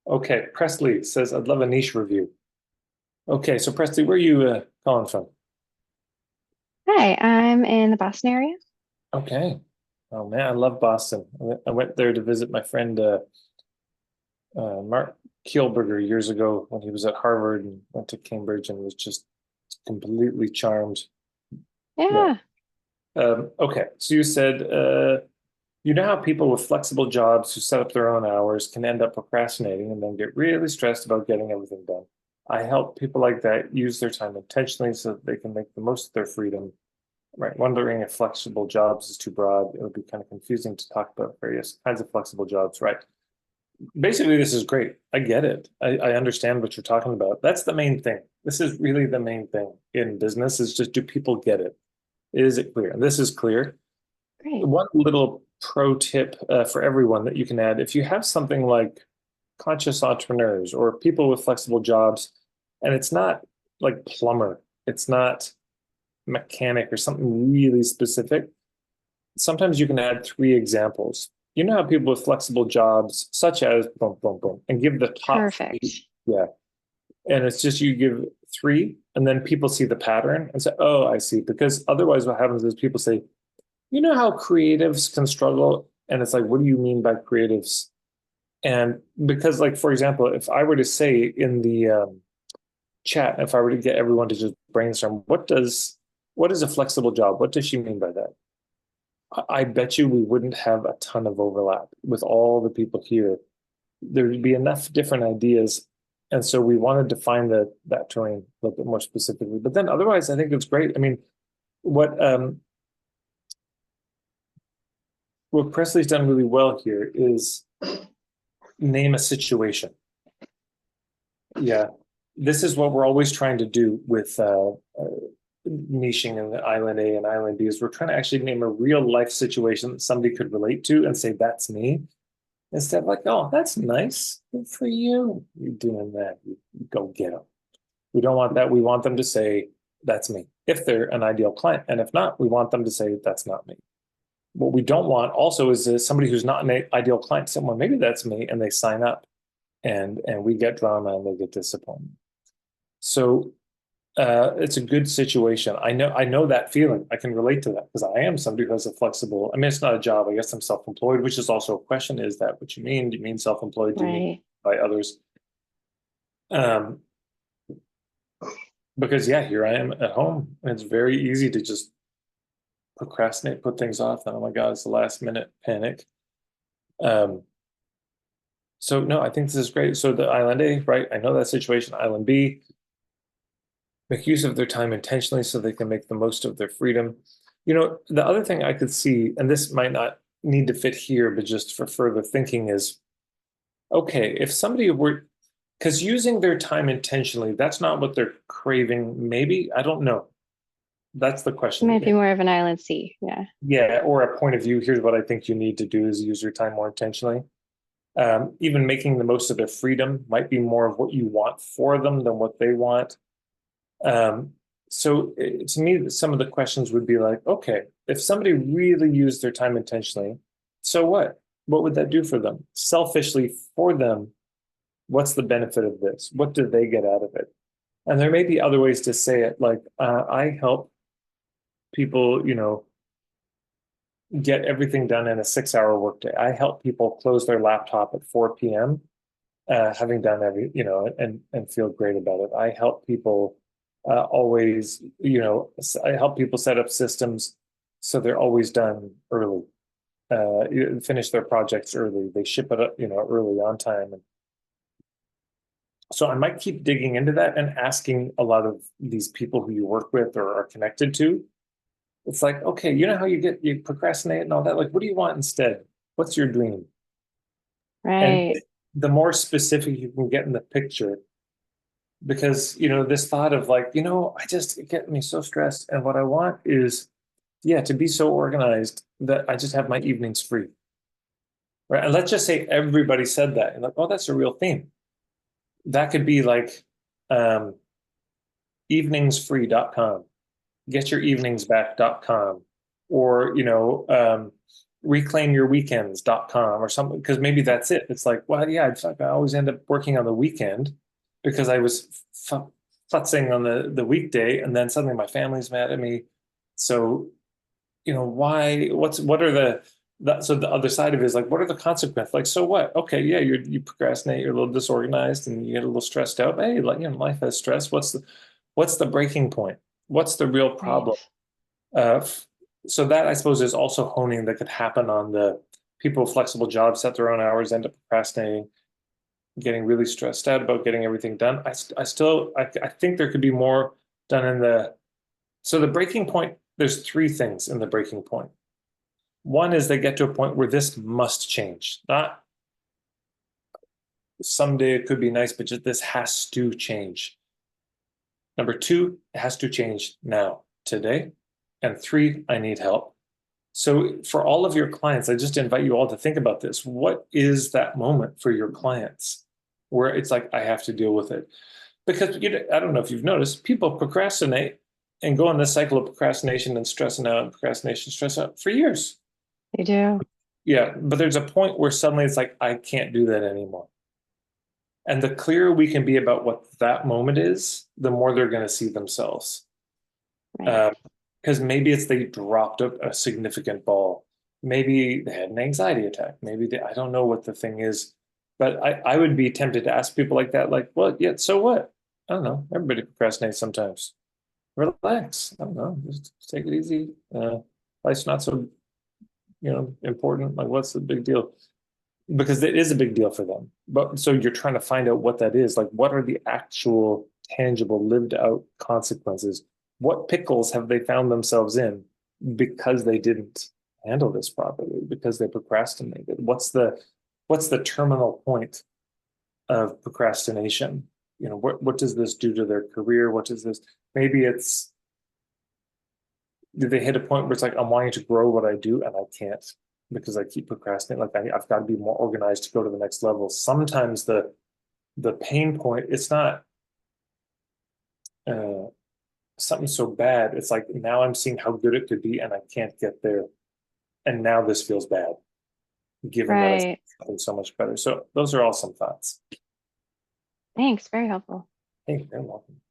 Okay, Presley says, I'd love a niche review. Okay, so Presley, where are you calling from? Hi, I'm in the Boston area. Okay. Oh man, I love Boston. I went there to visit my friend Mark Kielberger years ago when he was at Harvard and went to Cambridge and was just completely charmed. Yeah. Yeah, Okay, so you said you know how people with flexible jobs who set up their own hours can end up procrastinating and then get really stressed about getting everything done. I help people like that use their time intentionally so that they can make the most of their freedom. Right. Wondering if flexible jobs is too broad. It would be kind of confusing to talk about various kinds of flexible jobs. Right. Basically, this is great. I get it. I understand what you're talking about. That's the main thing. This is really the main thing in business is just do people get it? Is it clear? And this is clear. great. One little pro tip for everyone that you can add, if you have something like conscious entrepreneurs or people with flexible jobs, and it's not like plumber, it's not mechanic or something really specific, sometimes you can add three examples. You know how people with flexible jobs, such as boom, boom, boom, and give the top three. Perfect. Yeah. And it's just you give three, and then people see the pattern and say, oh, I see. Because otherwise, what happens is people say, you know how creatives can struggle? And it's like, what do you mean by creatives? And because, like, for example, if I were to say in the chat, if I were to get everyone to just brainstorm, what is a flexible job? What does she mean by that? I bet you we wouldn't have a ton of overlap with all the people here. There'd be enough different ideas. And so we wanted to find that terrain a little bit more specifically. But then otherwise, I think it's great. I mean, what what Presley's done really well here is name a situation. Yeah. This is what we're always trying to do with niching in the Island A and Island B is we're trying to actually name a real life situation that somebody could relate to and say, that's me. Instead of like, oh, that's nice. Good for you. You're doing that. You go get them. We don't want that. We want them to say, that's me. If they're an ideal client. And if not, we want them to say, that's not me. What we don't want also is somebody who's not an ideal client, someone, maybe that's me, and they sign up and we get drama and they get disappointed. So it's a good situation. I know that feeling. I can relate to that because I am somebody who has a flexible. I mean, it's not a job. I guess I'm self-employed, which is also a question. Is that what you mean? Do you mean self-employed? Do you mean Right. by others? Um, because yeah, here I am at home, and it's very easy to just procrastinate, put things off. And oh my God, it's the last minute panic. Um, so no, I think this is great. So the Island A, right? I know that situation. Island B, make use of their time intentionally so they can make the most of their freedom. You know, the other thing I could see, and this might not need to fit here, but just for further thinking is, okay, if somebody were, because using their time intentionally, that's not what they're craving. Maybe, I don't know. That's the It question might be again. more of an island sea. Yeah. Yeah, or a point of view. Here's what I think you need to do is use your time more intentionally. Even making the most of their freedom might be more of what you want for them than what they want. Um, so to me, some of the questions would be like, okay, if somebody really used their time intentionally, so what? What would that do for them? Selfishly for them, what's the benefit of this? What do they get out of it? And there may be other ways to say it, like I help people, get everything done in a 6 hour workday. I help people close their laptop at 4 p.m. Having done and feel great about it. I help people always, I help people set up systems so they're always done early, finish their projects early. They ship it up, early on time. And so I might keep digging into that and asking a lot of these people who you work with or are connected to. It's like, okay, you know how you procrastinate and all that? Like, what do you want instead? What's your dream? And Right. the more specific you can get in the picture, because this thought of like I just it gets me so stressed and what I want is yeah to be so organized that I just have my evenings free, right? And let's just say everybody said that and like, oh, that's a real theme. That could be like um eveningsfree.com, getyoureveningsback.com, or reclaimyourweekends.com or something, because maybe that's it. It's like, well, yeah, I always end up working on the weekend because I was futzing on the weekday, and then suddenly my family's mad at me. So, why? What are so the other side of it is like, what are the consequences? Like, so what? Okay, yeah, you procrastinate, you're a little disorganized, and you get a little stressed out. Hey, like, life has stress. What's the breaking point? What's the real problem? Uh, so that, I suppose, is also honing that could happen on the people with flexible jobs, set their own hours, end up procrastinating, getting really stressed out about getting everything done. I think there could be more done so the breaking point, there's three things in the breaking point. One is they get to a point where this must change. Not someday it could be nice, but just this has to change. Number two, it has to change now, today. And three, I need help. So for all of your clients, I just invite you all to think about this. What is that moment for your clients where it's like, I have to deal with it? Because I don't know if you've noticed, people procrastinate and go on this cycle of procrastination and stressing out, procrastination, stress out for years. They do. Yeah, but there's a point where suddenly it's like, I can't do that anymore. And the clearer we can be about what that moment is, the more they're going to see themselves. Right. Because maybe it's they dropped a significant ball. Maybe they had an anxiety attack. Maybe I don't know what the thing is. But I would be tempted to ask people like that, like, well, yeah, so what? I don't know. Everybody procrastinates sometimes. Relax. I don't know. Just take it easy. Life's not so, important. Like, what's the big deal? Because it is a big deal for them. But so you're trying to find out what that is. Like, what are the actual, tangible, lived out consequences? What pickles have they found themselves in because they didn't handle this properly, because they procrastinated? What's the terminal point of procrastination? What does this do to their career? What does this, maybe it's, did they hit a point where it's like, I'm wanting to grow what I do and I can't because I keep procrastinating? Like, I've got to be more organized to go to the next level. Sometimes the pain point, it's not something so bad. It's like, now I'm seeing how good it could be and I can't get there. And now this feels bad, given that Right. it's so much better. So those are all some thoughts. Thanks. Very helpful. Hey, you're welcome.